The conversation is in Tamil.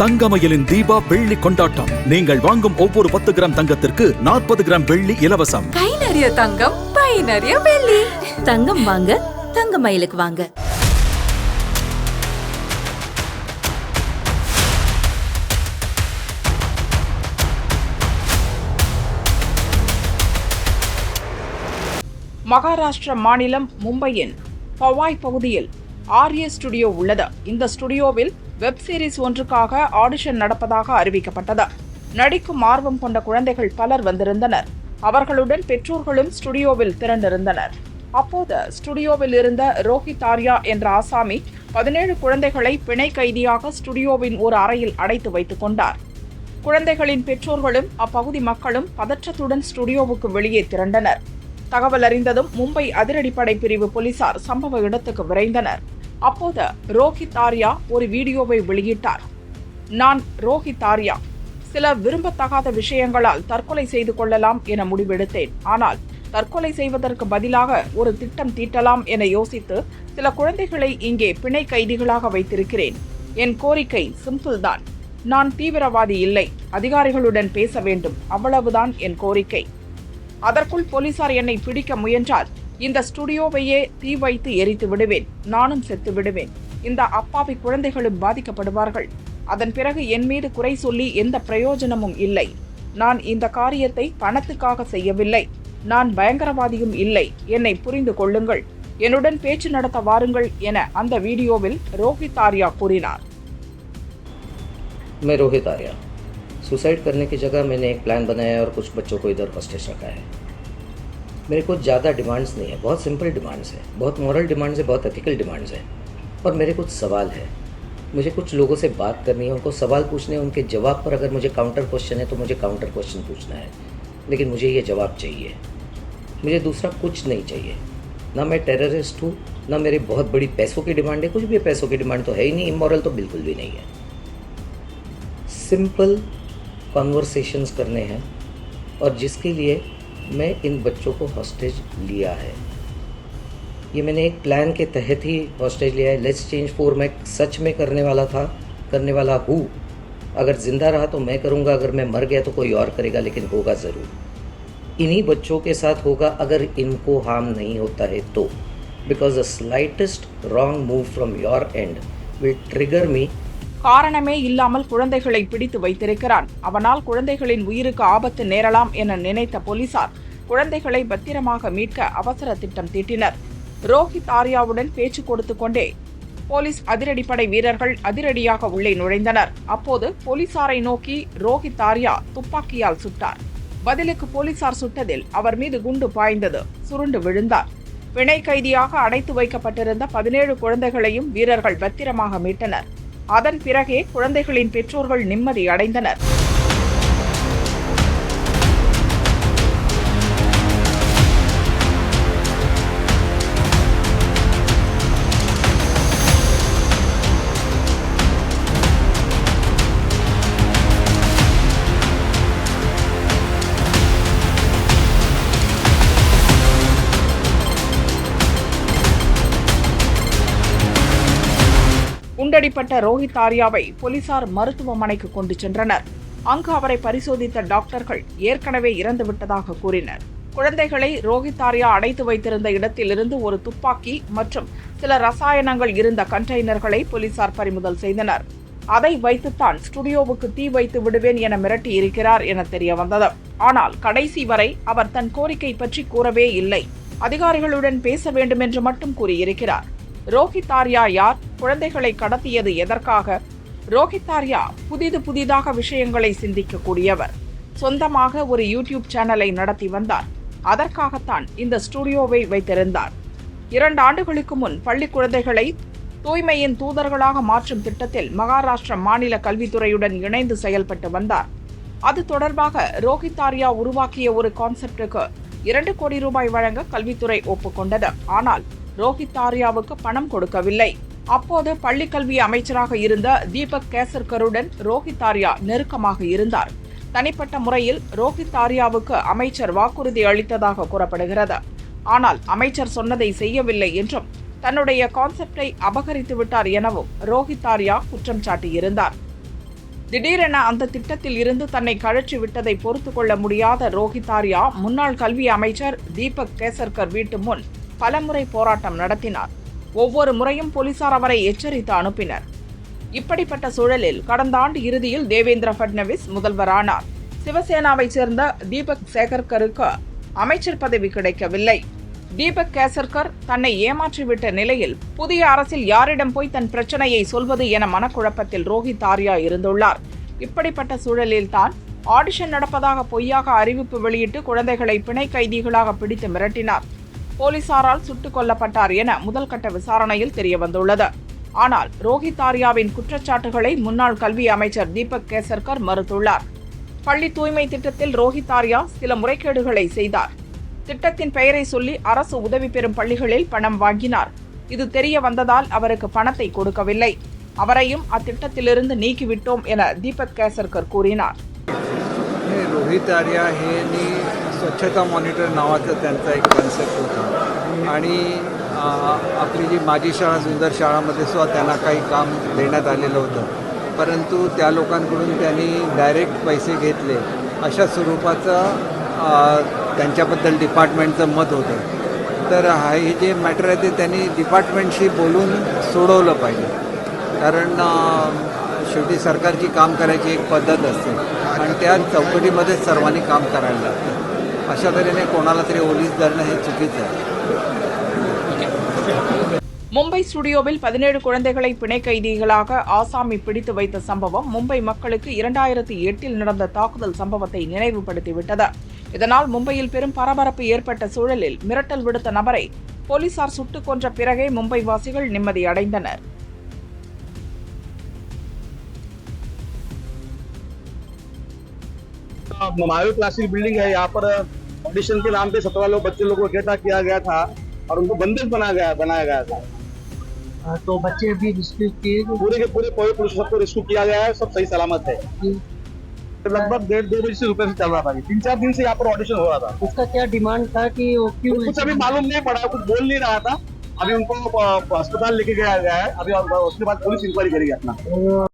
தங்கமயிலின் தீபா வெள்ளி கொண்டாட்டம். நீங்கள் வாங்கும் ஒவ்வொரு 10 கிராம் தங்கத்திற்கு 40 கிராம் வெள்ளி இலவசம். கை நிறைய தங்கம், பை நிறைய வெள்ளி. தங்கம் வாங்க தங்கமயிலுக்கு வாங்க. மகாராஷ்டிரா மாநிலம் மும்பையின் பவாய் பகுதியில் ஆர்ஏ ஸ்டுடியோ உள்ளது. இந்த ஸ்டுடியோவில் வெப் சீரிஸ் ஒன்றுக்காக ஆடிஷன் நடப்பதாக அறிவிக்கப்பட்டது. நடிக்கும் ஆர்வம் கொண்ட குழந்தைகள் பலர் வந்திருந்தனர். அவர்களுடன் பெற்றோர்களும் ஸ்டுடியோவில் திரண்டிருந்தனர். அப்போது ஸ்டுடியோவில் இருந்த ரோஹித் ஆர்யா என்ற ஆசாமி 17 குழந்தைகளை பிணை கைதியாக ஸ்டுடியோவின் ஒரு அறையில் அடைத்து வைத்துக் கொண்டார். குழந்தைகளின் பெற்றோர்களும் அப்பகுதி மக்களும் பதற்றத்துடன் ஸ்டுடியோவுக்கு வெளியே திரண்டனர். தகவல் அறிந்ததும் மும்பை அதிரடிப்படை பிரிவு போலீசார் சம்பவ இடத்துக்கு விரைந்தனர். அப்போது ரோஹித் ஆர்யா ஒரு வீடியோவை வெளியிட்டார். நான் ரோஹித் ஆர்யா. சில விரும்பத்தகாத விஷயங்களால் தற்கொலை செய்து கொள்ளலாம் என முடிவெடுத்தேன். ஆனால் தற்கொலை செய்வதற்கு பதிலாக ஒரு திட்டம் தீட்டலாம் என யோசித்து சில குழந்தைகளை இங்கே பிணை கைதிகளாக வைத்திருக்கிறேன். என் கோரிக்கை சிம்பிள் தான். நான் தீவிரவாதி இல்லை. அதிகாரிகளுடன் பேச வேண்டும். அவ்வளவுதான் என் கோரிக்கை. அதற்குள் போலீசார் என்னை பிடிக்க முயன்றால் இந்த ஸ்டுடியோவையே தீ வைத்து எரித்து விடுவேன். நானும் செத்து விடுவேன். இந்த அப்பாவி குழந்தைகளும் பாதிக்கப்படுவார்கள். அதன் பிறகு என் மீது குறை சொல்லி எந்த பிரயோஜனமும் இல்லை. நான் இந்த காரியத்தை பணத்துக்காக செய்யவில்லை. நான் பயங்கரவாதியும் இல்லை. என்னை புரிந்து கொள்ளுங்கள். என்னுடன் பேச்சு நடத்த வாருங்கள் என அந்த வீடியோவில் ரோஹித் ஆர்யா கூறினார். मैं रोहित आर्या। सुसाइड करने की जगह मैंने एक प्लान बनाया और कुछ बच्चों को इधर हॉस्टेज रखा है। मेरे को ज़्यादा डिमांड्स नहीं है, बहुत सिंपल डिमांड्स है, बहुत मॉरल डिमांड्स है, बहुत एथिकल डिमांड्स है। और मेरे कुछ सवाल है। मुझे कुछ लोगों से बात करनी है, उनको सवाल पूछने, उनके जवाब पर अगर मुझे काउंटर क्वेश्चन है तो मुझे काउंटर क्वेश्चन पूछना है। लेकिन मुझे ये जवाब चाहिए। मुझे दूसरा कुछ नहीं चाहिए। ना मैं टेररिस्ट हूँ, ना मेरी बहुत बड़ी पैसों की डिमांड है। कुछ भी पैसों की डिमांड तो है ही नहीं। इमोरल तो बिल्कुल भी नहीं है। सिंपल कॉन्वर्सेशंस करने हैं और जिसके लिए मैं इन बच्चों को हॉस्टेज लिया है। ये मैंने एक प्लान के तहत ही हॉस्टेज लिया है। लेट्स चेंज 4 मैं सच में करने वाला हूँ। अगर ज़िंदा रहा तो मैं करूँगा, अगर मैं मर गया तो कोई और करेगा, लेकिन होगा ज़रूर। इन्हीं बच्चों के साथ होगा अगर इनको हार्म नहीं होता है तो। Because the slightest wrong move from your end will trigger me. காரணமே இல்லாமல் குழந்தைகளை பிடித்து வைத்திருக்கிறான். அவனால் குழந்தைகளின் உயிருக்கு ஆபத்து நேரலாம் என நினைத்த போலீசார் குழந்தைகளை பத்திரமாக மீட்க அவசர திட்டம் தீட்டினர். ரோஹித் ஆர்யாவுடன் பேச்சு கொடுத்து கொண்டே போலீஸ் அதிரடிப்படை வீரர்கள் அதிரடியாக உள்ளே நுழைந்தனர். அப்போது போலீசாரை நோக்கி ரோஹித் ஆர்யா துப்பாக்கியால் சுட்டார். பதிலுக்கு போலீசார் சுட்டதில் அவர் மீது குண்டு பாய்ந்தது. சுருண்டு விழுந்தார். பிணை கைதியாக அடைத்து வைக்கப்பட்டிருந்த 17 குழந்தைகளையும் வீரர்கள் பத்திரமாக மீட்டனர். அதன் பிறகே குழந்தைகளின் பெற்றோர்கள் நிம்மதி அடைந்தனர். குண்டடிப்பட்ட ரோஹித் ஆர்யாவை போலீசார் மருத்துவமனைக்கு கொண்டு சென்றனர். அங்கு அவரை பரிசோதித்த டாக்டர்கள் ஏற்கனவே இறந்துவிட்டதாக கூறினர். குழந்தைகளை ரோஹித் ஆர்யா அடைத்து வைத்திருந்த இடத்திலிருந்து ஒரு துப்பாக்கி மற்றும் சில ரசாயனங்கள் இருந்த கண்டெய்னர்களை போலீசார் பறிமுதல் செய்தனர். அதை வைத்துத்தான் ஸ்டுடியோவுக்கு தீ வைத்து விடுவேன் என மிரட்டி இருக்கிறார் என தெரிய வந்தது. ஆனால் கடைசி வரை அவர் தன் கோரிக்கை பற்றி கூறவே இல்லை. அதிகாரிகளுடன் பேச வேண்டும் என்று மட்டும் கூறியிருக்கிறார். ரோஹித் ஆர்யா யார்? குழந்தைகளை கடத்தியது எதற்காக? ரோஹித் ஆர்யா புதிதாக விஷயங்களை சிந்திக்கக்கூடியவர். சொந்தமாக ஒரு யூடியூப் சேனலை நடத்தி வந்தார். அதற்காகத்தான் இந்த ஸ்டுடியோவை வைத்திருந்தார். 2 ஆண்டுகளுக்கு முன் பள்ளி குழந்தைகளை தூய்மையின் தூதர்களாக மாற்றும் திட்டத்தில் மகாராஷ்டிரா மாநில கல்வித்துறையுடன் இணைந்து செயல்பட்டு வந்தார். அது தொடர்பாக ரோஹித் ஆர்யா உருவாக்கிய ஒரு கான்செப்டுக்கு 2 கோடி ரூபாய் வழங்க கல்வித்துறை ஒப்புக்கொண்டது. ஆனால் ரோஹித் ஆர்யாவுக்கு பணம் கொடுக்கவில்லை. அப்போது பள்ளிக்கல்வி அமைச்சராக இருந்த தீபக் கேசர்கருடன் ரோஹித் ஆர்யா நெருக்கமாக இருந்தார். தனிப்பட்ட முறையில் ரோஹித் ஆர்யாவுக்கு அமைச்சர் வாக்குறுதி அளித்ததாக கூறப்படுகிறது. ஆனால் அமைச்சர் சொன்னதை செய்யவில்லை என்றும் தன்னுடைய கான்செப்டை அபகரித்து விட்டார் எனவும் ரோஹித் ஆர்யா குற்றம் சாட்டியிருந்தார். திடீரென அந்த திட்டத்தில் இருந்து தன்னை கழற்றி விட்டதை பொறுத்து கொள்ள முடியாத ரோஹித் ஆர்யா முன்னாள் கல்வி அமைச்சர் தீபக் கேசர்கர் வீட்டு முன் பலமுறை போராட்டம் நடத்தினார். ஒவ்வொரு முறையும் போலீசார் அவரை எச்சரித்து அனுப்பினர். இப்படிப்பட்ட சூழலில் கடந்த ஆண்டு இறுதியில் தேவேந்திர பட்னவிஸ் முதல்வரானார். சிவசேனாவைச் சேர்ந்த தீபக் சேகர்கருக்கு அமைச்சர் பதவி கிடைக்கவில்லை. தீபக் கேசர்கர் தன்னை ஏமாற்றிவிட்ட நிலையில் புதிய அரசில் யாரிடம் போய் தன் பிரச்சனையை சொல்வது என மனக்குழப்பத்தில் ரோஹித் ஆர்யா இருந்துள்ளார். இப்படிப்பட்ட சூழலில் தான் ஆடிஷன் நடப்பதாக பொய்யாக அறிவிப்பு வெளியிட்டு குழந்தைகளை பிணை கைதிகளாக பிடித்து மிரட்டினார். போலீசாரால் சுட்டுக் கொல்லப்பட்டார் என முதல் கட்ட விசாரணையில் தெரியவந்துள்ளது. ஆனால் ரோஹித் ஆர்யாவின் குற்றச்சாட்டுகளை முன்னாள் கல்வி அமைச்சர் தீபக் கேசர்கர் மறுத்துள்ளார். பள்ளி தூய்மை திட்டத்தில் ரோஹித் ஆர்யா சில முறைகேடுகளை செய்தார். திட்டத்தின் பெயரை சொல்லி அரசு உதவி பெறும் பள்ளிகளில் பணம் வாங்கினார். இது தெரிய வந்ததால் அவருக்கு பணத்தை கொடுக்கவில்லை. அவரையும் அத்திட்டத்திலிருந்து நீக்கிவிட்டோம் என தீபக் கேசர்கர் கூறினார். रोहित आर्या हे स्वच्छता मॉनिटर नावाचा त्यांचा एक कन्सेप्ट होता आणि आपली जी माझी शाळा सुंदर शाळामध्ये सुद्धा त्यांना काही काम देण्यात आलेलं होतं, परंतु त्या लोकांकडून त्यांनी डायरेक्ट पैसे घेतले अशा स्वरूपाचं त्यांच्याबद्दल डिपार्टमेंटचं मत होतं. तर हे जे मॅटर आहे ते त्यांनी डिपार्टमेंटशी बोलून सोडवलं पाहिजे, कारण शेवटी सरकारची काम करायची एक पद्धत असते आणि त्या चौकटीमध्येच सर्वांनी काम करायला लागतं. अशा तऱ्हेने कोणाला तरी ओलीस धरणं हे चुकीचं आहे. மும்பை ஸ்டுடியோவில் 17 குழந்தைகளை பிணை கைதிகளாக ஆசாமி பிடித்து வைத்த சம்பவம் மும்பை மக்களுக்கு 2008 நடந்த தாக்குதல் சம்பவத்தை நினைவுபடுத்திவிட்டது. இதனால் மும்பையில் பெரும் பரபரப்பு ஏற்பட்ட சூழலில் மிரட்டல் விடுத்த நபரை போலீசார் சுட்டுக் கொன்ற பிறகே மும்பை வாசிகள் நிம்மதி அடைந்தனர். महावीर क्लासिक बिल्डिंग है, यहाँ पर ऑडिशन के नाम पे 17 लोग बच्चे लोगों को इकट्ठा किया गया था और उनको बंधक बनाया गया था. तो बच्चे भी रेस्क्यू किए, पूरे के पूरे पुलिस सबको रेस्क्यू किया गया है, सब सही सलामत है. लगभग 1.5-2 बजे से रुपए से चल रहा था. 3-4 दिन से यहाँ पर ऑडिशन हो रहा था. उसका क्या डिमांड था कि वो क्यों कुछ अभी मालूम नहीं पड़ा, कुछ बोल नहीं रहा था. अभी उनको अस्पताल लेके गया है. अभी उसके बाद पुलिस इंक्वायरी करेगी अपना.